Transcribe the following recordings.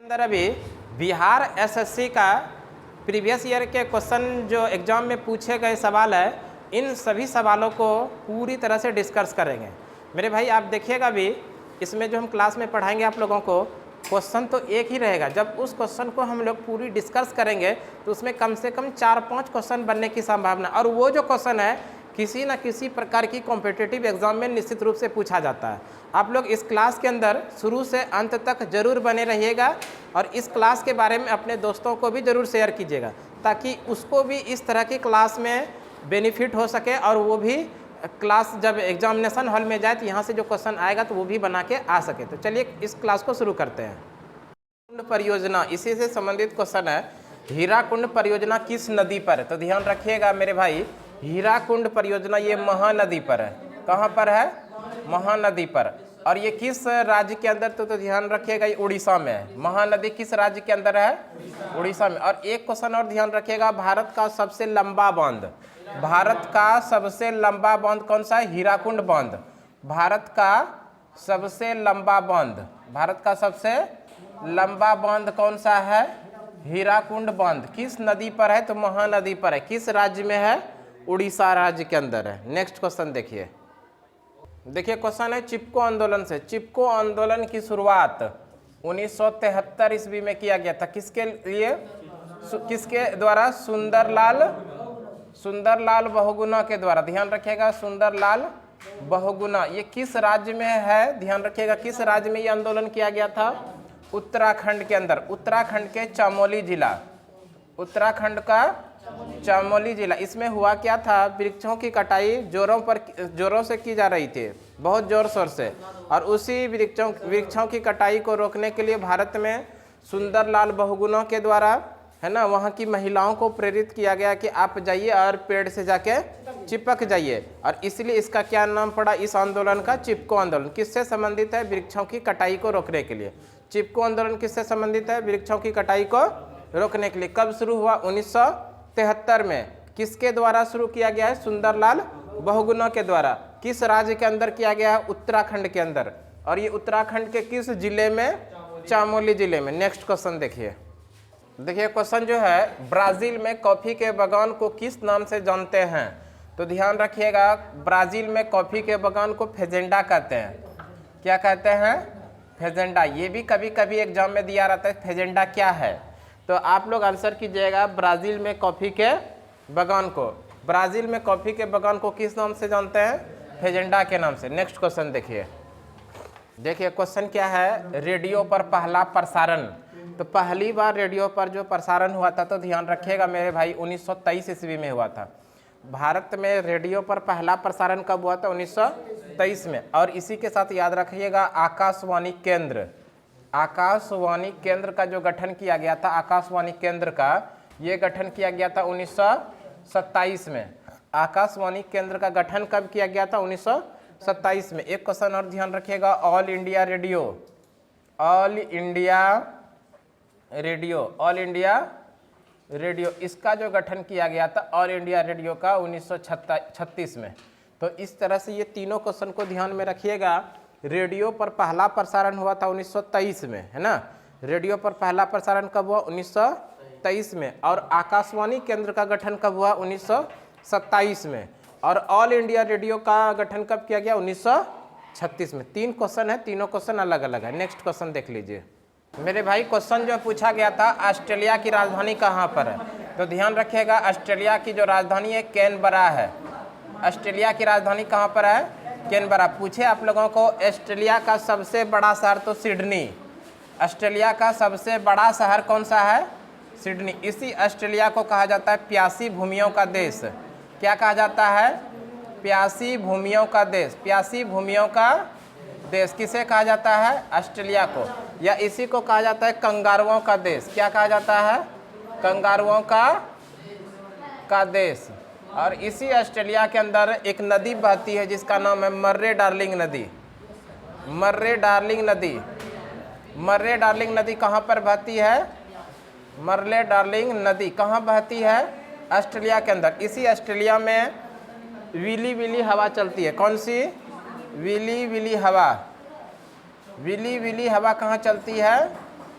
अंदर अभी बिहार एसएससी का प्रीवियस ईयर के क्वेश्चन जो एग्जाम में पूछे गए सवाल है, इन सभी सवालों को पूरी तरह से डिस्कस करेंगे। मेरे भाई आप देखिएगा भी, इसमें जो हम क्लास में पढ़ाएंगे आप लोगों को, क्वेश्चन तो एक ही रहेगा। जब उस क्वेश्चन को हम लोग पूरी डिस्कस करेंगे तो उसमें कम से कम 4-5 क्वेश्चन बनने की संभावना, और वो जो क्वेश्चन है किसी न किसी प्रकार की कॉम्पिटिटिव एग्जाम में निश्चित रूप से पूछा जाता है। आप लोग इस क्लास के अंदर शुरू से अंत तक जरूर बने रहिएगा और इस क्लास के बारे में अपने दोस्तों को भी ज़रूर शेयर कीजिएगा, ताकि उसको भी इस तरह की क्लास में बेनिफिट हो सके और वो भी क्लास जब एग्जामिनेशन हॉल में जाए तो यहाँ से जो क्वेश्चन आएगा तो वो भी बना के आ सके। तो चलिए इस क्लास को शुरू करते हैं। कुंड परियोजना, इसी से संबंधित क्वेश्चन है। हीराकुंड परियोजना किस नदी पर है? तो ध्यान रखिएगा मेरे भाई, हीराकुंड परियोजना ये महानदी पर है। कहाँ पर है? महानदी पर। और ये किस राज्य के अंदर? तो ध्यान रखिएगा, ये उड़ीसा में है। महानदी किस राज्य के अंदर है? उड़ीसा में। और एक क्वेश्चन और ध्यान रखिएगा, भारत का सबसे लंबा बांध, भारत का सबसे लंबा बांध कौन सा है? हीराकुंड बांध। भारत का सबसे लंबा बांध, भारत का सबसे लंबा बांध कौन सा है? हीराकुंड बांध। किस नदी पर है? तो महानदी पर है। किस राज्य में है? उड़ीसा राज्य के अंदर है। नेक्स्ट क्वेश्चन देखिए। क्वेश्चन है चिपको आंदोलन से। चिपको आंदोलन की शुरुआत 1973 ईस्वी में किया गया था। किसके लिए? किसके द्वारा? सुंदरलाल बहुगुणा के द्वारा। ध्यान रखिएगा, सुंदरलाल बहुगुणा। ये किस राज्य में है? ध्यान रखिएगा, किस राज्य में ये आंदोलन किया गया था? उत्तराखंड के अंदर। उत्तराखंड के चमोली जिला, उत्तराखंड का चमोली जिला। इसमें हुआ क्या था? वृक्षों की कटाई जोरों से की जा रही थी, बहुत जोर शोर से। और उसी वृक्षों की कटाई को रोकने के लिए भारत में सुंदरलाल बहुगुणा के द्वारा, है ना, वहाँ की महिलाओं को प्रेरित किया गया कि आप जाइए और पेड़ से जाके चिपक जाइए। और इसलिए इसका क्या नाम पड़ा इस आंदोलन का? चिपको आंदोलन। किससे संबंधित है? वृक्षों की कटाई को रोकने के लिए। चिपको आंदोलन किससे संबंधित है? वृक्षों की कटाई को रोकने के लिए। कब शुरू हुआ? 1973 में। किसके द्वारा शुरू किया गया है? सुंदरलाल बहुगुणा के द्वारा। किस राज्य के अंदर किया गया है? उत्तराखंड के अंदर। और ये उत्तराखंड के किस जिले में? चमोली जिले में। नेक्स्ट क्वेश्चन देखिए। क्वेश्चन जो है, ब्राजील में कॉफी के बागान को किस नाम से जानते हैं? तो ध्यान रखिएगा, ब्राजील में कॉफी के बागान को फेजेंडा कहते हैं। क्या कहते हैं? फेजेंडा। ये भी कभी कभी एग्जाम में दिया रहता है, फेजेंडा क्या है? तो आप लोग आंसर कीजिएगा, ब्राजील में कॉफी के बागान को, ब्राजील में कॉफी के बागान को किस नाम से जानते हैं? फेजेंडा के नाम से। नेक्स्ट क्वेश्चन देखिए। क्वेश्चन क्या है? रेडियो पर पहला प्रसारण। तो पहली बार रेडियो पर जो प्रसारण हुआ था, तो ध्यान रखिएगा मेरे भाई, 1923 ईस्वी में हुआ था। भारत में रेडियो पर पहला प्रसारण कब हुआ था? 1923 में। और इसी के साथ याद रखिएगा, आकाशवाणी केंद्र, आकाशवाणी केंद्र का जो गठन किया गया था, आकाशवाणी केंद्र का ये गठन किया गया था 1927 में। आकाशवाणी केंद्र का गठन कब किया गया था? 1927 में। एक क्वेश्चन और ध्यान रखिएगा, all India radio, all India radio, all India radio, इसका जो गठन किया गया था ऑल इंडिया रेडियो का 1936 में। तो इस तरह से ये तीनों क्वेश्चन को ध्यान में रखिएगा। रेडियो पर पहला प्रसारण हुआ था 1923 में, है ना। रेडियो पर पहला प्रसारण कब हुआ? 1923 में। और आकाशवाणी केंद्र का गठन कब हुआ? 1927 में। और ऑल इंडिया रेडियो का गठन कब किया गया? 1936 में। 3 क्वेश्चन है, तीनों क्वेश्चन अलग अलग है। नेक्स्ट क्वेश्चन देख लीजिए मेरे भाई। क्वेश्चन जो पूछा गया था, ऑस्ट्रेलिया की राजधानी कहाँ पर है? तो ध्यान रखिएगा, ऑस्ट्रेलिया की जो राजधानी है कैनबरा है। ऑस्ट्रेलिया की राजधानी कहाँ पर है? कैनबरा। पूछे आप लोगों को, ऑस्ट्रेलिया का सबसे बड़ा शहर तो सिडनी। ऑस्ट्रेलिया का सबसे बड़ा शहर कौन सा है? सिडनी। इसी ऑस्ट्रेलिया को कहा जाता है प्यासी भूमियों का देश। क्या कहा जाता है? प्यासी भूमियों का देश। प्यासी भूमियों का देश किसे कहा जाता है? ऑस्ट्रेलिया को। या इसी को कहा जाता है कंगारुओं का देश। क्या कहा जाता है? कंगारुओं का देश। और इसी ऑस्ट्रेलिया के अंदर एक नदी बहती है जिसका नाम है मर्रे डार्लिंग नदी। मर्रे डार्लिंग नदी। मर्रे डार्लिंग नदी कहाँ पर बहती है? मर्रे डार्लिंग नदी कहाँ बहती है? ऑस्ट्रेलिया के अंदर। इसी ऑस्ट्रेलिया में विली विली हवा चलती है। कौन सी? विली विली हवा। विली विली हवा कहाँ चलती है?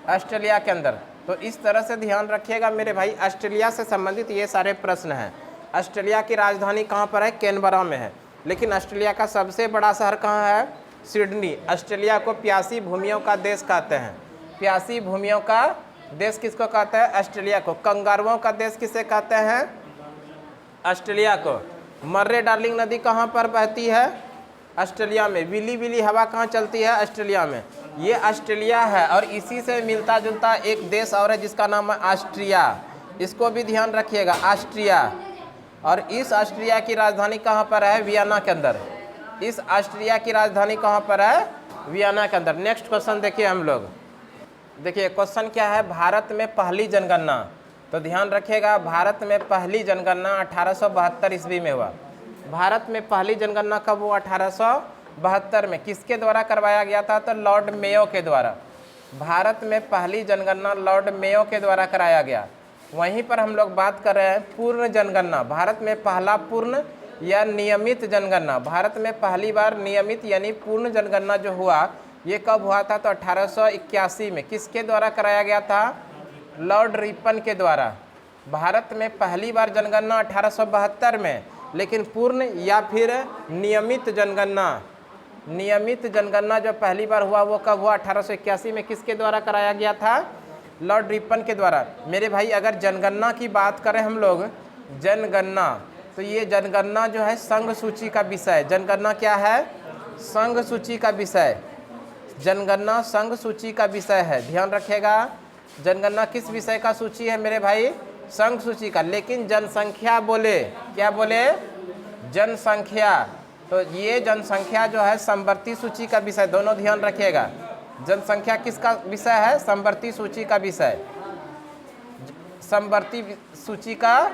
ऑस्ट्रेलिया के अंदर। तो इस तरह से ध्यान रखिएगा मेरे भाई, ऑस्ट्रेलिया से संबंधित ये सारे प्रश्न हैं। ऑस्ट्रेलिया की राजधानी कहाँ पर है? कैनबरा में है। लेकिन ऑस्ट्रेलिया का सबसे बड़ा शहर कहाँ है? सिडनी। ऑस्ट्रेलिया को प्यासी भूमियों का देश कहते हैं। प्यासी भूमियों का देश किसको कहते हैं? ऑस्ट्रेलिया को। कंगारुओं का देश किसे कहते हैं? ऑस्ट्रेलिया को। मर्रे डार्लिंग नदी कहाँ पर बहती है? ऑस्ट्रेलिया में। विली विली हवा कहाँ चलती है? ऑस्ट्रेलिया में। ये ऑस्ट्रेलिया है। और इसी से मिलता जुलता एक देश और है जिसका नाम है ऑस्ट्रिया। इसको भी ध्यान रखिएगा, ऑस्ट्रिया। और इस ऑस्ट्रिया की राजधानी कहाँ पर है? वियना के अंदर। इस ऑस्ट्रिया की राजधानी कहाँ पर है? वियना के अंदर। नेक्स्ट क्वेश्चन देखिए हम लोग। देखिए क्वेश्चन क्या है? भारत में पहली जनगणना। तो ध्यान रखिएगा, भारत में पहली जनगणना 1872 ईस्वी में हुआ। भारत में पहली जनगणना कब हुआ? 1872 में। किसके द्वारा करवाया गया था? तो लॉर्ड मेयो के द्वारा। भारत में पहली जनगणना लॉर्ड मेयो के द्वारा कराया गया। वहीं पर हम लोग बात कर रहे हैं पूर्ण जनगणना। भारत में पहला पूर्ण या नियमित जनगणना, भारत में पहली बार नियमित यानी पूर्ण जनगणना जो हुआ ये कब हुआ था? तो 1881 में। किसके द्वारा कराया गया था? लॉर्ड रिपन के द्वारा। भारत में पहली बार जनगणना 1872 में, लेकिन पूर्ण या फिर नियमित जनगणना, नियमित जनगणना जो पहली बार हुआ वो कब हुआ? 1881 में। किसके द्वारा कराया गया था? लॉर्ड रिपन के द्वारा। मेरे भाई अगर जनगणना की बात करें हम लोग, जनगणना, तो ये जनगणना जो है संघ सूची का विषय। जनगणना क्या है? संघ सूची का विषय। जनगणना संघ सूची का विषय है। ध्यान रखिएगा, जनगणना किस विषय का सूची है मेरे भाई? संघ सूची का। लेकिन जनसंख्या बोले, क्या बोले? जनसंख्या। तो ये जनसंख्या जो है समवर्ती सूची का विषय। दोनों ध्यान रखिएगा, जनसंख्या किसका विषय है? समवर्ती सूची का विषय। समवर्ती सूची का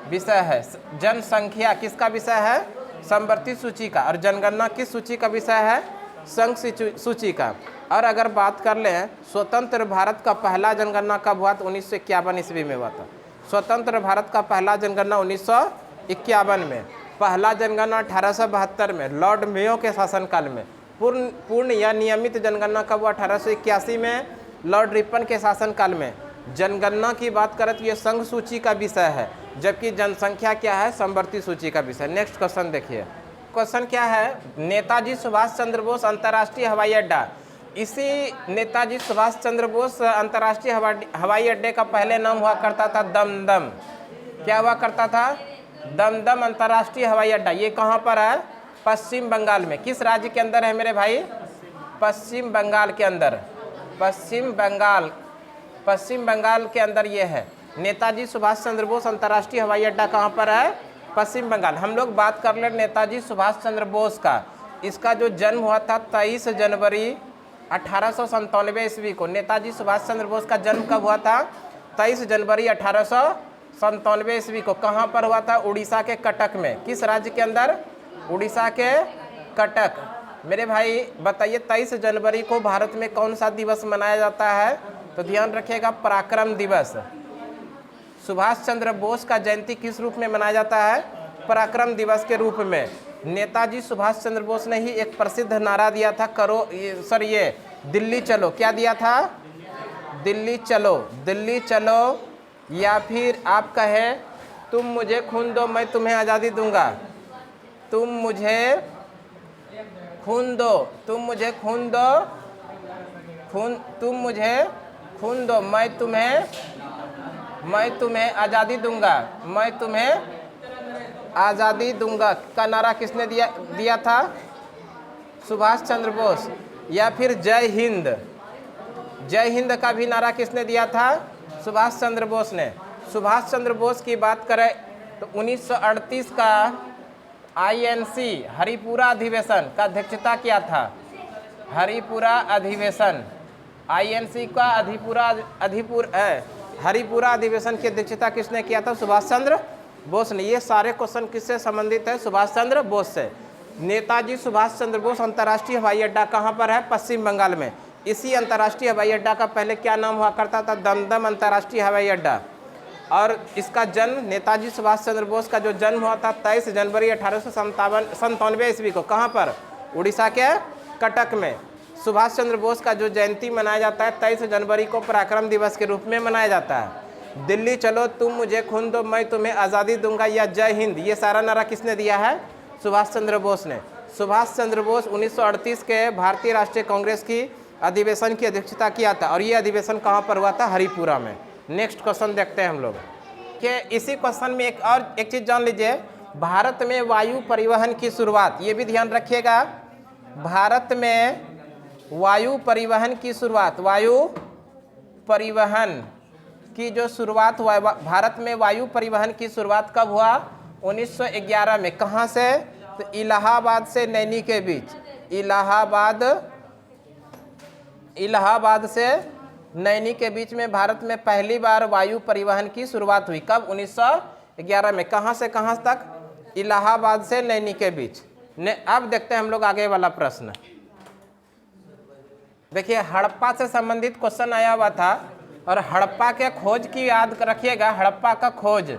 विषय है। जनसंख्या किसका विषय है? समवर्ती सूची का। और जनगणना किस सूची का विषय है? संघ सूची का। और अगर बात कर लें स्वतंत्र भारत का पहला जनगणना कब हुआ? तो 1951 ईस्वी में हुआ था। स्वतंत्र भारत का पहला जनगणना 1951 में। पहला जनगणना 1872 में लॉर्ड मेयो के शासनकाल में। पूर्ण या नियमित जनगणना कब हुआ? 1881 में लॉर्ड रिपन के शासनकाल में। जनगणना की बात करें तो ये संघ सूची का विषय है, जबकि जनसंख्या क्या है? समवर्ती सूची का विषय। नेक्स्ट क्वेश्चन देखिए। क्वेश्चन क्या है? नेताजी सुभाष चंद्र बोस अंतर्राष्ट्रीय हवाई अड्डा। इसी नेताजी सुभाष चंद्र बोस अंतर्राष्ट्रीय हवाई अड्डे का पहले नाम हुआ करता था दमदम। क्या हुआ करता था? दमदम अंतर्राष्ट्रीय हवाई अड्डा। ये कहाँ पर है? पश्चिम बंगाल में। किस राज्य के अंदर है मेरे भाई? पश्चिम बंगाल के अंदर। पश्चिम बंगाल के अंदर ये है। नेताजी सुभाष चंद्र बोस अंतर्राष्ट्रीय हवाई अड्डा कहाँ पर है? पश्चिम बंगाल। हम लोग बात कर ले नेताजी सुभाष चंद्र बोस का। इसका जो जन्म हुआ था 23 जनवरी 1897 ईस्वी को। नेताजी सुभाष चंद्र बोस का जन्म कब हुआ था? 23 जनवरी 1897 ईस्वी को। कहाँ पर हुआ था? उड़ीसा के कटक में। किस राज्य के अंदर? उड़ीसा के कटक। मेरे भाई बताइए 23 जनवरी को भारत में कौन सा दिवस मनाया जाता है? तो ध्यान रखिएगा, पराक्रम दिवस। सुभाष चंद्र बोस का जयंती किस रूप में मनाया जाता है? पराक्रम दिवस के रूप में। नेताजी सुभाष चंद्र बोस ने ही एक प्रसिद्ध नारा दिया था, दिल्ली चलो। क्या दिया था? दिल्ली चलो। दिल्ली चलो, या फिर आप कहे तुम मुझे खून दो मैं तुम्हें आज़ादी दूंगा। तुम मुझे खून दो, तुम मुझे खून दो, तुम मुझे खून दो मैं तुम्हें आज़ादी दूंगा, मैं तुम्हें आज़ादी दूंगा का नारा किसने दिया था? सुभाष चंद्र बोस। या फिर जय हिंद का भी नारा किसने दिया था? सुभाष चंद्र बोस ने। सुभाष चंद्र बोस की बात करें तो 1938 का INC हरिपुरा अधिवेशन का अध्यक्षता किया था। हरिपुरा अधिवेशन, INC का हरिपुरा अधिवेशन की अध्यक्षता किसने किया था? सुभाष चंद्र बोस ने। ये सारे क्वेश्चन किससे संबंधित है? सुभाष चंद्र बोस से। नेताजी सुभाष चंद्र बोस अंतर्राष्ट्रीय हवाई अड्डा कहाँ पर है? पश्चिम बंगाल में। इसी अंतर्राष्ट्रीय हवाई अड्डा का पहले क्या नाम हुआ करता था? दमदम अंतर्राष्ट्रीय हवाई अड्डा। और इसका जन्म, नेताजी सुभाष चंद्र बोस का जो जन्म हुआ था 23 जनवरी 1897 ईस्वी को। कहाँ पर? उड़ीसा के कटक में। सुभाष चंद्र बोस का जो जयंती मनाया जाता है 23 जनवरी को पराक्रम दिवस के रूप में मनाया जाता है। दिल्ली चलो तुम मुझे खून दो मैं तुम्हें आज़ादी दूंगा या जय हिंद, ये सारा नारा किसने दिया है? सुभाष चंद्र बोस ने। सुभाष चंद्र बोस 1938 के भारतीय राष्ट्रीय कांग्रेस की अधिवेशन की अध्यक्षता किया था और ये अधिवेशन कहाँ पर हुआ था? हरिपुरा में। नेक्स्ट क्वेश्चन देखते हैं हम लोग कि इसी क्वेश्चन में एक चीज़ जान लीजिए, भारत में वायु परिवहन की शुरुआत, ये भी ध्यान रखिएगा, भारत में वायु परिवहन की शुरुआत, वायु परिवहन की जो शुरुआत हुआ, भारत में वायु परिवहन की शुरुआत कब हुआ? 1911 में। कहाँ से? तो इलाहाबाद से नैनी के बीच, इलाहाबाद से नैनी के बीच में भारत में पहली बार वायु परिवहन की शुरुआत हुई। कब? 1911 में। कहाँ से कहाँ तक? इलाहाबाद से नैनी के बीच। अब देखते हैं हम लोग आगे वाला प्रश्न। देखिए हड़प्पा से संबंधित क्वेश्चन आया हुआ था और हड़प्पा के खोज की याद रखिएगा। हड़प्पा का खोज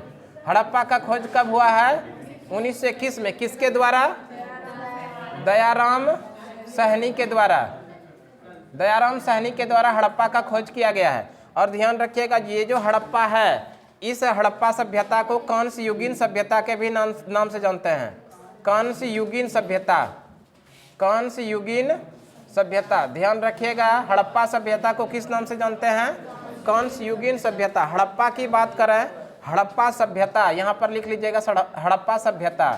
कब हुआ है? 1921 में। किसके द्वारा? दयाराम साहनी के द्वारा। दयाराम साहनी के द्वारा हड़प्पा का खोज किया गया है। और ध्यान रखिएगा ये जो हड़प्पा है, इस हड़प्पा सभ्यता को कांस्य युगीन सभ्यता के भी नाम से जानते हैं। कांस्य युगीन सभ्यता। ध्यान रखिएगा हड़प्पा सभ्यता को किस नाम से जानते हैं? कांस्य युगीन सभ्यता। हड़प्पा की बात करें, हड़प्पा सभ्यता यहाँ पर लिख लीजिएगा, हड़प्पा सभ्यता।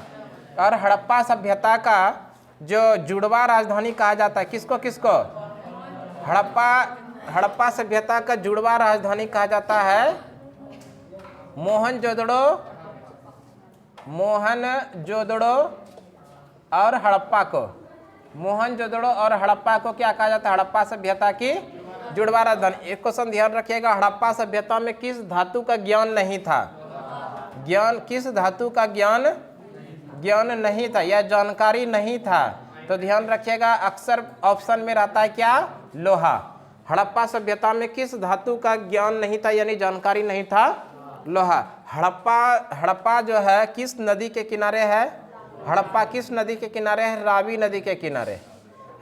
और हड़प्पा सभ्यता का जो जुड़वा राजधानी कहा जाता है, किसको? हड़प्पा सभ्यता का जुड़वा राजधानी कहा जाता है मोहनजोदड़ो और हड़प्पा को। मोहनजोदड़ो और हड़प्पा को क्या कहा जाता है? हड़प्पा सभ्यता की जुड़वा राजधानी। एक क्वेश्चन ध्यान रखिएगा, हड़प्पा सभ्यता में किस धातु का ज्ञान नहीं था? किस धातु का ज्ञान नहीं था या जानकारी नहीं था? तो ध्यान रखिएगा अक्सर ऑप्शन में रहता है क्या? लोहा। हड़प्पा सभ्यता में किस धातु का ज्ञान नहीं था यानी जानकारी नहीं था? लोहा। हड़प्पा जो है किस नदी के किनारे है? हड़प्पा किस नदी के किनारे है? रावी नदी के किनारे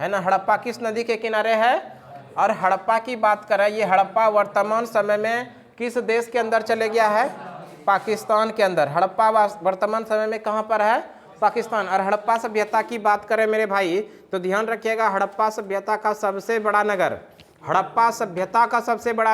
है ना। हड़प्पा किस नदी के किनारे है? और हड़प्पा की बात करें, ये हड़प्पा वर्तमान समय में किस देश के अंदर चले गया है? पाकिस्तान के अंदर। हड़प्पा वर्तमान समय में कहाँ पर है? पाकिस्तान। और हड़प्पा सभ्यता की बात करें मेरे भाई तो ध्यान रखिएगा हड़प्पा सभ्यता का सबसे बड़ा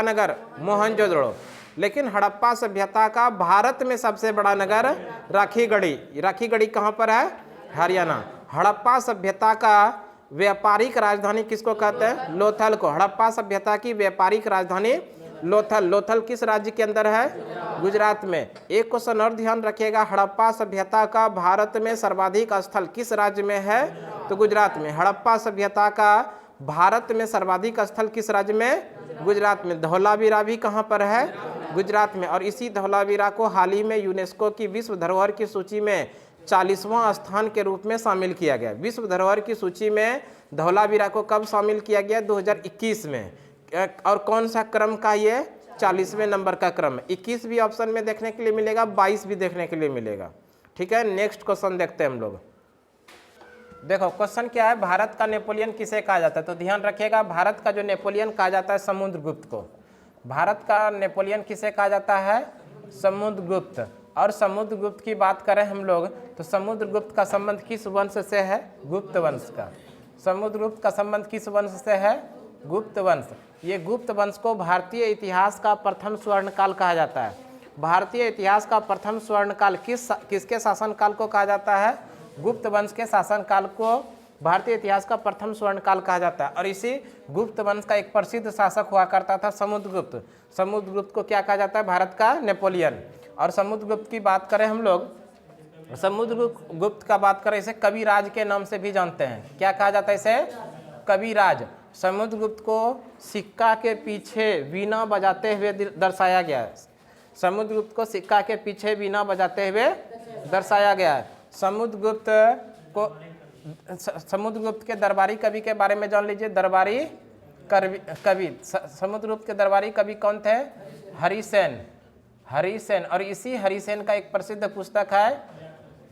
नगर मोहनजोदड़ो। लेकिन हड़प्पा सभ्यता का भारत में सबसे बड़ा नगर राखीगढ़ी कहाँ पर है? हरियाणा। हड़प्पा सभ्यता का व्यापारिक राजधानी किसको कहते हैं? लोथल को। हड़प्पा सभ्यता की व्यापारिक राजधानी लोथल किस राज्य के अंदर है? गुजरात में। एक क्वेश्चन और ध्यान रखिएगा, हड़प्पा सभ्यता का भारत में सर्वाधिक स्थल किस राज्य में है? तो गुजरात में। हड़प्पा सभ्यता का भारत में सर्वाधिक स्थल किस राज्य में? गुजरात में। धौलावीरा भी कहाँ पर है? गुजरात में। और इसी धौलावीरा को हाल ही में यूनेस्को की विश्व धरोहर की सूची में 40वां स्थान के रूप में शामिल किया गया। विश्व धरोहर की सूची में धौलावीरा को कब शामिल किया गया? 2021 में। और कौन सा क्रम का? ये 40वें नंबर का क्रम है। 21 भी ऑप्शन में देखने के लिए मिलेगा, 22 भी देखने के लिए मिलेगा। ठीक है, नेक्स्ट क्वेश्चन देखते हैं हम लोग। देखो क्वेश्चन क्या है, भारत का नेपोलियन किसे कहा जाता है? तो ध्यान रखिएगा भारत का जो नेपोलियन कहा जाता है समुद्रगुप्त को। भारत का नेपोलियन किसे कहा जाता है? समुद्रगुप्त। और समुद्रगुप्त की बात करें हम लोग तो समुद्रगुप्त का संबंध किस वंश से है? गुप्त वंश का। समुद्रगुप्त का संबंध किस वंश से है? गुप्त वंश। ये गुप्त वंश को भारतीय इतिहास का प्रथम स्वर्णकाल कहा जाता है। भारतीय इतिहास का प्रथम स्वर्णकाल किसके शासनकाल को कहा जाता है? गुप्त वंश के शासनकाल को भारतीय इतिहास का प्रथम स्वर्णकाल कहा जाता है। और इसी गुप्त वंश का एक प्रसिद्ध शासक हुआ करता था समुद्रगुप्त। समुद्रगुप्त को क्या कहा जाता है? भारत का नेपोलियन। और समुद्रगुप्त की बात करें हम लोग, समुद्रगुप्त का बात करें इसे कविराज के नाम से भी जानते हैं। क्या कहा जाता है इसे? कविराज। समुद्रगुप्त को सिक्का के पीछे वीणा बजाते हुए दर्शाया गया है। समुद्रगुप्त को सिक्का के पीछे वीणा बजाते हुए दर्शाया गया है। समुद्रगुप्त के दरबारी कवि के बारे में जान लीजिए। दरबारी कवि, समुद्रगुप्त के दरबारी कवि कौन थे? हरिसेन। और इसी हरिसेन का एक प्रसिद्ध पुस्तक है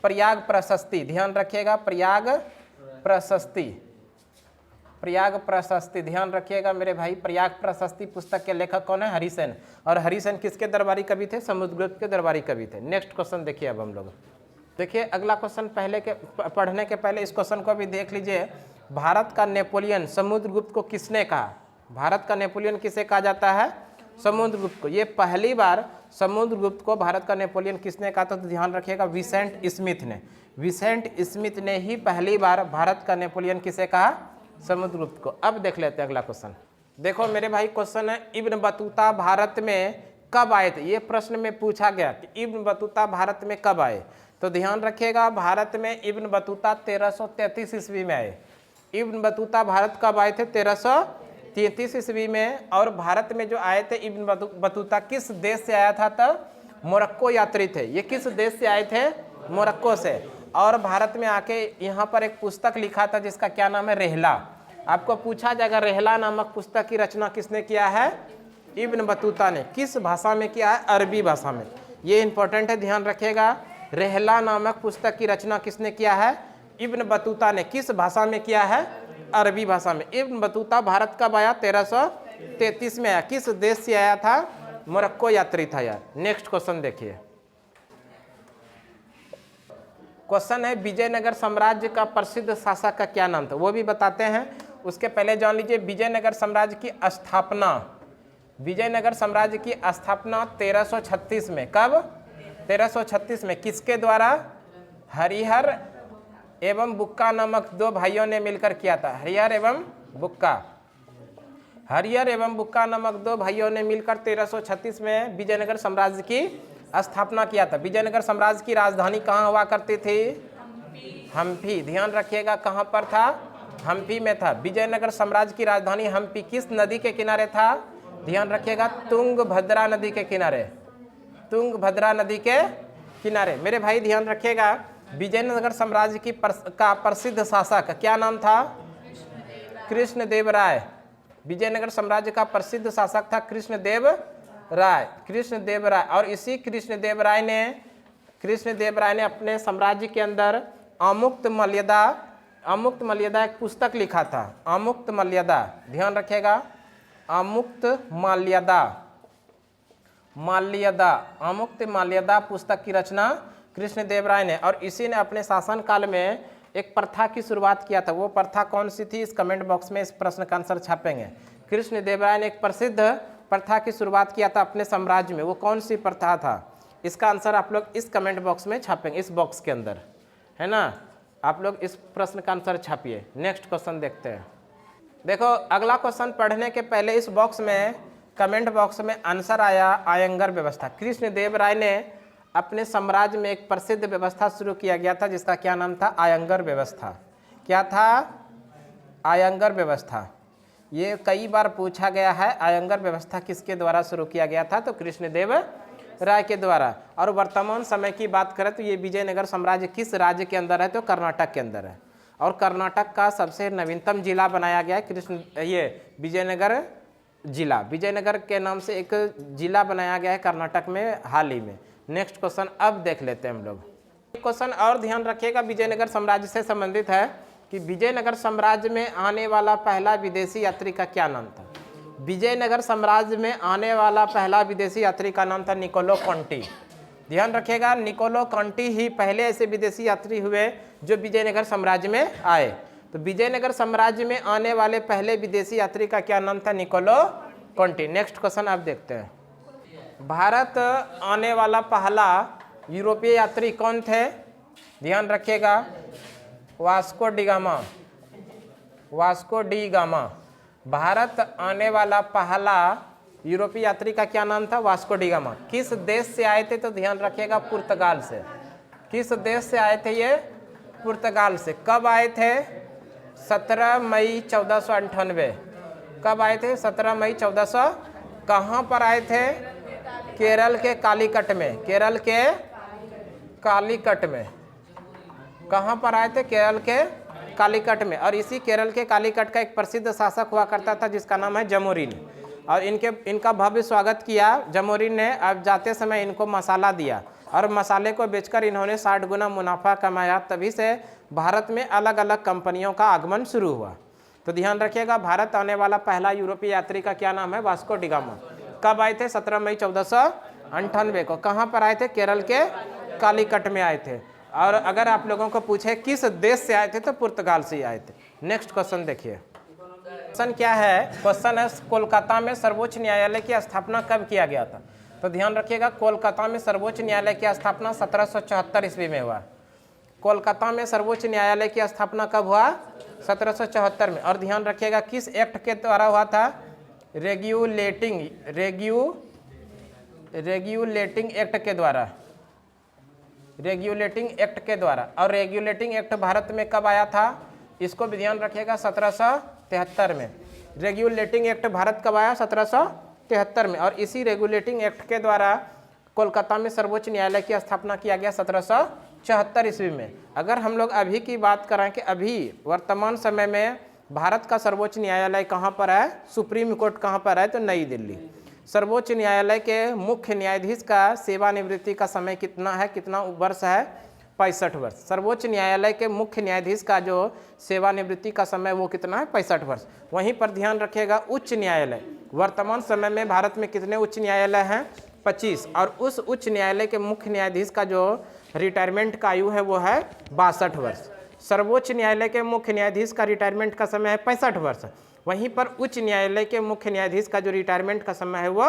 प्रयाग प्रशस्ति। ध्यान रखिएगा प्रयाग प्रशस्ति। प्रयाग प्रशस्ति, ध्यान रखिएगा मेरे भाई, प्रयाग प्रशस्ति पुस्तक के लेखक कौन है? हरिसेन। और हरिसेन किसके दरबारी कवि थे? समुद्रगुप्त के दरबारी कवि थे। नेक्स्ट क्वेश्चन देखिए अब हम लोग। देखिए अगला क्वेश्चन पहले के पढ़ने के पहले इस क्वेश्चन को भी देख लीजिए। भारत का नेपोलियन समुद्रगुप्त को किसने कहा? भारत का नेपोलियन किसे कहा जाता है? समुद्रगुप्त को। ये पहली बार समुद्रगुप्त को भारत का नेपोलियन किसने कहा था? तो ध्यान रखिएगा विसेंट स्मिथ ने। विसेंट स्मिथ ने ही पहली बार भारत का नेपोलियन किसे कहा? समुद्रगुप्त को। अब देख लेते हैं अगला क्वेश्चन। देखो मेरे भाई क्वेश्चन है, इब्न बतूता भारत में कब आए थे? ये प्रश्न में पूछा गया कि इब्न बतूता भारत में कब आए। तो ध्यान रखिएगा भारत में इब्न बतूता 1333 ईस्वी में आए। इब्न बतूता भारत कब आए थे? 1333 ईस्वी में। और भारत में जो आए थे इब्न बतूता किस देश से आया था? तब मोरक्को यात्री थे। ये किस देश से आए थे? मोरक्को से। और भारत में आके यहाँ पर एक पुस्तक लिखा था जिसका क्या नाम है? रेहला। आपको पूछा जाएगा रेहला नामक पुस्तक की रचना किसने किया है? इब्न बतूता ने। किस भाषा में किया है? अरबी भाषा में। ये इंपॉर्टेंट है, ध्यान रखिएगा। रेहला नामक पुस्तक की रचना किसने किया है? इब्न बतूता ने। किस भाषा में किया है? अरबी भाषा में। इब्न बतूता भारत कब आया? 1333 में आया। किस देश से आया था? मोरक्को यात्री था यार। नेक्स्ट क्वेश्चन देखिए। क्वेश्चन है विजयनगर साम्राज्य का प्रसिद्ध शासक का क्या नाम था? वो भी बताते हैं। उसके पहले जान लीजिए विजयनगर साम्राज्य की स्थापना। विजयनगर साम्राज्य की स्थापना 1336 में। कब? 1336 में। किसके द्वारा? हरिहर एवं बुक्का नामक दो भाइयों ने मिलकर किया था। हरिहर एवं बुक्का। हरिहर एवं बुक्का नामक दो भाइयों ने मिलकर 1336 में विजयनगर साम्राज्य की स्थापना किया था। विजयनगर साम्राज्य की राजधानी कहाँ हुआ करती थी? हम्पी। ध्यान रखिएगा कहाँ पर था? हम्पी में था। विजयनगर साम्राज्य की राजधानी हम्पी किस नदी के किनारे था? ध्यान रखिएगा तुंगभद्रा नदी के किनारे। तुंगभद्रा नदी के किनारे। मेरे भाई ध्यान रखिएगा विजयनगर साम्राज्य की का प्रसिद्ध शासक क्या नाम था? कृष्णदेव राय। विजयनगर साम्राज्य का प्रसिद्ध शासक था कृष्णदेव राय। कृष्णदेव राय। और इसी कृष्णदेव राय ने अपने साम्राज्य के अंदर अमुक्त मर्यादा एक पुस्तक लिखा था। अमुक्त मर्यादा। ध्यान रखिएगा अमुक्त मर्यादा पुस्तक की रचना कृष्णदेव राय ने। और इसी ने अपने शासनकाल में एक प्रथा की शुरुआत किया था। वो प्रथा कौन सी थी? इस कमेंट बॉक्स में इस प्रश्न का आंसर छापेंगे। कृष्णदेव राय ने एक प्रसिद्ध प्रथा की शुरुआत किया था अपने साम्राज्य में। वो कौन सी प्रथा था? इसका आंसर आप लोग इस कमेंट बॉक्स में छापेंगे, इस बॉक्स के अंदर, है ना। आप लोग इस प्रश्न का आंसर छापिए। नेक्स्ट क्वेश्चन देखते हैं। देखो अगला क्वेश्चन पढ़ने के पहले इस बॉक्स में कमेंट बॉक्स में आंसर आया आयंगर व्यवस्था। कृष्णदेव राय ने अपने साम्राज्य में एक प्रसिद्ध व्यवस्था शुरू किया गया था जिसका क्या नाम था? आयंगर व्यवस्था। क्या था? आयंगर व्यवस्था। ये कई बार पूछा गया है। आयंगर व्यवस्था किसके द्वारा शुरू किया गया था? तो कृष्णदेव राय के द्वारा। और वर्तमान समय की बात करें तो ये विजयनगर साम्राज्य किस राज्य के अंदर है? तो कर्नाटक के अंदर है। और कर्नाटक का सबसे नवीनतम जिला बनाया गया है ये विजयनगर जिला। विजयनगर के नाम से एक जिला बनाया गया है कर्नाटक में हाल ही में। नेक्स्ट क्वेश्चन अब देख लेते हैं हम लोग। क्वेश्चन और ध्यान रखिएगा विजयनगर साम्राज्य से संबंधित है कि विजयनगर साम्राज्य में आने वाला पहला विदेशी यात्री का क्या नाम था? विजयनगर साम्राज्य में आने वाला पहला विदेशी यात्री का नाम था निकोलो कॉन्टी। ध्यान रखिएगा निकोलो कॉन्टी ही पहले ऐसे विदेशी यात्री हुए जो विजयनगर साम्राज्य में आए। तो विजयनगर साम्राज्य में आने वाले पहले विदेशी यात्री का क्या नाम था? निकोलो कॉन्टी। नेक्स्ट क्वेश्चन आप देखते हैं। भारत आने वाला पहला यूरोपीय यात्री कौन थे? ध्यान रखिएगा वास्को डी गामा। भारत आने वाला पहला यूरोपीय यात्री का क्या नाम था? Vasco D gamma. किस देश से आए थे? तो ध्यान रखिएगा पुर्तगाल से। किस देश से आए थे ये? पुर्तगाल से। कब आए थे? 17 मई 1498। कब आए थे? 17 मई 1400। कहाँ पर आए थे? केरल के कालीकट में। केरल के कालीकट में। कहाँ पर आए थे? केरल के कालीकट में। और इसी केरल के कालीकट का एक प्रसिद्ध शासक हुआ करता था जिसका नाम है जमोरिन। और इनका भव्य स्वागत किया जमोरिन ने। अब जाते समय इनको मसाला दिया और मसाले को बेचकर इन्होंने 60 गुना मुनाफा कमाया। तभी से भारत में अलग अलग कंपनियों का आगमन शुरू हुआ। तो ध्यान रखिएगा, भारत आने वाला पहला यूरोपीय यात्री का क्या नाम है? Vasco D gamma. कब आए थे? 17 मई 1498 को। कहाँ पर आए थे? केरल के कालीकट में आए थे। और अगर आप लोगों को पूछे किस देश से आए थे, तो पुर्तगाल से ही आए थे। नेक्स्ट क्वेश्चन देखिए, क्वेश्चन क्या है? क्वेश्चन है कोलकाता में सर्वोच्च न्यायालय की स्थापना कब किया गया था? तो ध्यान रखिएगा, कोलकाता में सर्वोच्च न्यायालय की स्थापना 1774 ईस्वी में हुआ। कोलकाता में सर्वोच्च न्यायालय की स्थापना कब हुआ? 1774 में। और ध्यान रखिएगा, किस एक्ट के द्वारा हुआ था? रेगुलेटिंग एक्ट के द्वारा, रेगुलेटिंग एक्ट के द्वारा। और रेगुलेटिंग एक्ट भारत में कब आया था? इसको भी ध्यान रखिएगा, 1773 में। रेगुलेटिंग एक्ट भारत कब आया? 1773 में। और इसी रेगुलेटिंग एक्ट के द्वारा कोलकाता में सर्वोच्च न्यायालय की स्थापना किया गया 1774 ईस्वी में। अगर हम लोग अभी की बात करें कि अभी वर्तमान समय में भारत का सर्वोच्च न्यायालय कहाँ पर है? सुप्रीम कोर्ट कहाँ पर है? तो नई दिल्ली। सर्वोच्च न्यायालय के मुख्य न्यायाधीश का सेवानिवृत्ति का समय कितना है? कितना वर्ष है? 65 वर्ष। सर्वोच्च न्यायालय के मुख्य न्यायाधीश का जो सेवानिवृत्ति का समय वो कितना है? 65 वर्ष। वहीं पर ध्यान रखिएगा, उच्च न्यायालय, वर्तमान समय में भारत में कितने उच्च न्यायालय हैं? 25। और उस उच्च न्यायालय के मुख्य न्यायाधीश का जो रिटायरमेंट का आयु है वो है 62 वर्ष। सर्वोच्च न्यायालय के मुख्य न्यायाधीश का रिटायरमेंट का समय है 65 वर्ष। वहीं पर उच्च न्यायालय के मुख्य न्यायाधीश का जो रिटायरमेंट का समय है वो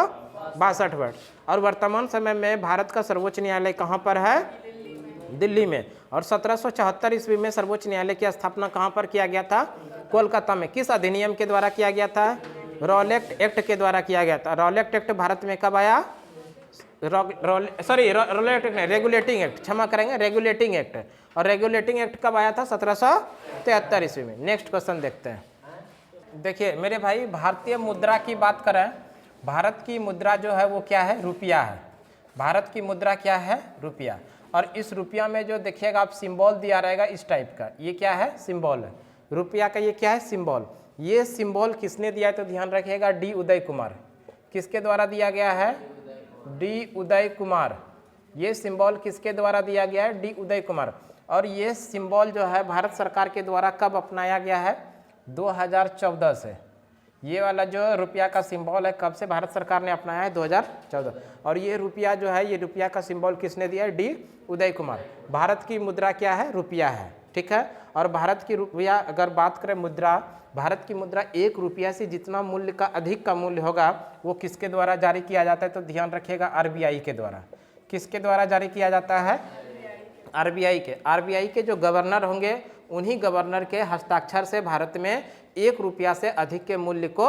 62 वर्ष। और वर्तमान समय में भारत का सर्वोच्च न्यायालय कहाँ पर है? दिल्ली में। और 1774 ईस्वी में सर्वोच्च न्यायालय की स्थापना कहाँ पर किया गया था? कोलकाता में। किस अधिनियम के द्वारा किया गया था? रॉलेट एक्ट के द्वारा किया गया था। रॉलेट एक्ट भारत में कब आया? रॉलेट एक्ट नहीं, रेगुलेटिंग एक्ट, क्षमा करेंगे, रेगुलेटिंग एक्ट। और रेगुलेटिंग एक्ट कब आया था? 1773 ईस्वी में। नेक्स्ट क्वेश्चन देखते हैं। देखिए मेरे भाई, भारतीय मुद्रा की बात करें, भारत की मुद्रा जो है वो क्या है? रुपया है। भारत की मुद्रा क्या है? रुपया। और इस रुपया में जो देखिएगा आप सिंबल दिया रहेगा इस टाइप का, ये क्या है? सिंबल है रुपया का। ये क्या है? सिंबल। ये सिंबल किसने दिया है? तो ध्यान रखिएगा, डी उदय कुमार। किसके द्वारा दिया गया है? डी उदय कुमार। ये सिंबल किसके द्वारा दिया गया है? डी उदय कुमार। और ये सिंबल जो है भारत सरकार के द्वारा कब अपनाया गया है? 2014 से। ये वाला जो रुपया का सिंबल है कब से भारत सरकार ने अपनाया है? 2014। और ये रुपया जो है, ये रुपया का सिंबल किसने दिया है? डी उदय कुमार। भारत की मुद्रा क्या है? रुपया है, ठीक है। और भारत की रुपया, अगर बात करें मुद्रा, भारत की मुद्रा 1 रुपया से जितना मूल्य का अधिक का मूल्य होगा वो किसके द्वारा जारी किया जाता है? तो ध्यान रखिएगा, आरबीआई के द्वारा। किसके द्वारा जारी किया जाता है? आरबीआई के। आरबीआई के जो गवर्नर होंगे उन्हीं गवर्नर के हस्ताक्षर से भारत में 1 रुपया से अधिक के मूल्य को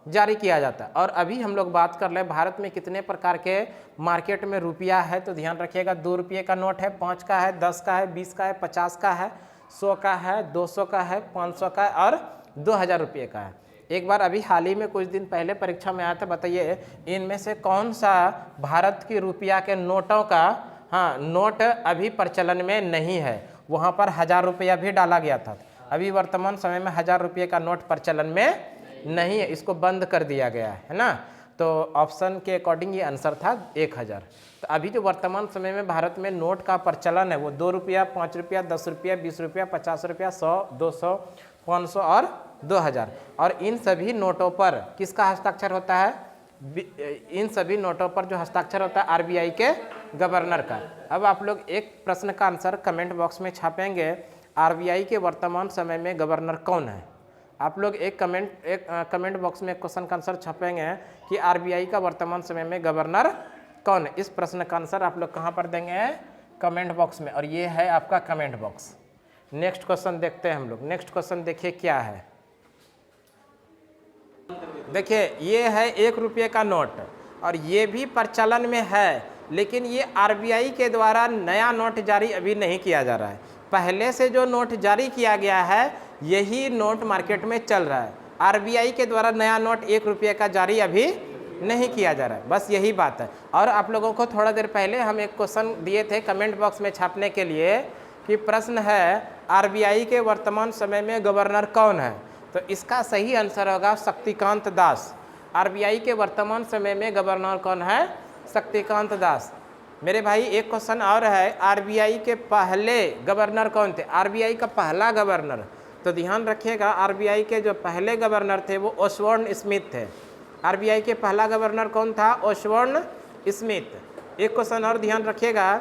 जारी किया जाता है। और अभी हम लोग बात कर लें भारत में कितने प्रकार के मार्केट में रुपया है, तो ध्यान रखिएगा, 2 रुपये का नोट है, 5 का है, 10 का है, 20 का है, 50 का है, 100 का है, 200 का है, 500 का है और 2000 रुपये का है। एक बार अभी हाल ही में कुछ दिन पहले परीक्षा में आया था, बताइए इनमें से कौन सा भारत की रुपया के नोटों का नोट अभी प्रचलन में नहीं है? वहाँ पर 1000 रुपया भी डाला गया था। अभी वर्तमान समय में 1000 रुपये का नोट प्रचलन में नहीं है, इसको बंद कर दिया गया है ना। तो ऑप्शन के अकॉर्डिंग ये आंसर था 1000। तो अभी जो वर्तमान समय में भारत में नोट का प्रचलन है वो 2 रुपया, 5 रुपया, 10 रुपया, 20 रुपया, 50 रुपया, 100, 200, 500 और 2000। और इन सभी नोटों पर किसका हस्ताक्षर होता है? इन सभी नोटों पर जो हस्ताक्षर होता है आरबीआई के गवर्नर का। अब आप लोग एक प्रश्न का आंसर कमेंट बॉक्स में छापेंगे, आरबीआई के वर्तमान समय में गवर्नर कौन है? आप लोग एक कमेंट बॉक्स में क्वेश्चन का आंसर छापेंगे कि आरबीआई का वर्तमान समय में गवर्नर कौन है। इस प्रश्न का आंसर आप लोग कहाँ पर देंगे? कमेंट बॉक्स में। और ये है आपका कमेंट बॉक्स। नेक्स्ट क्वेश्चन देखते हैं हम लोग। नेक्स्ट क्वेश्चन देखिए क्या है। देखिए ये है 1 रुपये का नोट और ये भी प्रचलन में है, लेकिन ये आरबीआई के द्वारा नया नोट जारी अभी नहीं किया जा रहा है। पहले से जो नोट जारी किया गया है यही नोट मार्केट में चल रहा है। आरबीआई के द्वारा नया नोट 1 रुपये का जारी अभी नहीं किया जा रहा है, बस यही बात है। और आप लोगों को थोड़ा देर पहले हम एक क्वेश्चन दिए थे कमेंट बॉक्स में छापने के लिए कि प्रश्न है आरबीआई के वर्तमान समय में गवर्नर कौन है? तो इसका सही आंसर होगा शक्तिकांत दास। आरबीआई के वर्तमान समय में गवर्नर कौन है? शक्तिकांत दास। मेरे भाई एक क्वेश्चन और है, आरबीआई के पहले गवर्नर कौन थे? आरबीआई का पहला गवर्नर तो ध्यान रखिएगा आरबीआई के जो पहले गवर्नर थे वो ओसबोर्न स्मिथ थे। आरबीआई के पहला गवर्नर कौन था? Osborne Smith. एक क्वेश्चन और ध्यान रखिएगा,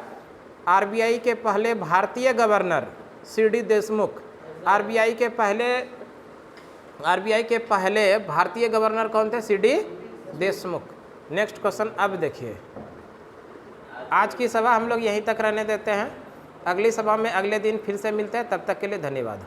आरबीआई के पहले भारतीय गवर्नर सीडी देशमुख। आरबीआई के पहले भारतीय गवर्नर कौन थे? सीडी देशमुख। नेक्स्ट क्वेश्चन अब देखिए, आज की सभा हम लोग यहीं तक रहने देते हैं, अगली सभा में अगले दिन फिर से मिलते हैं, तब तक के लिए धन्यवाद।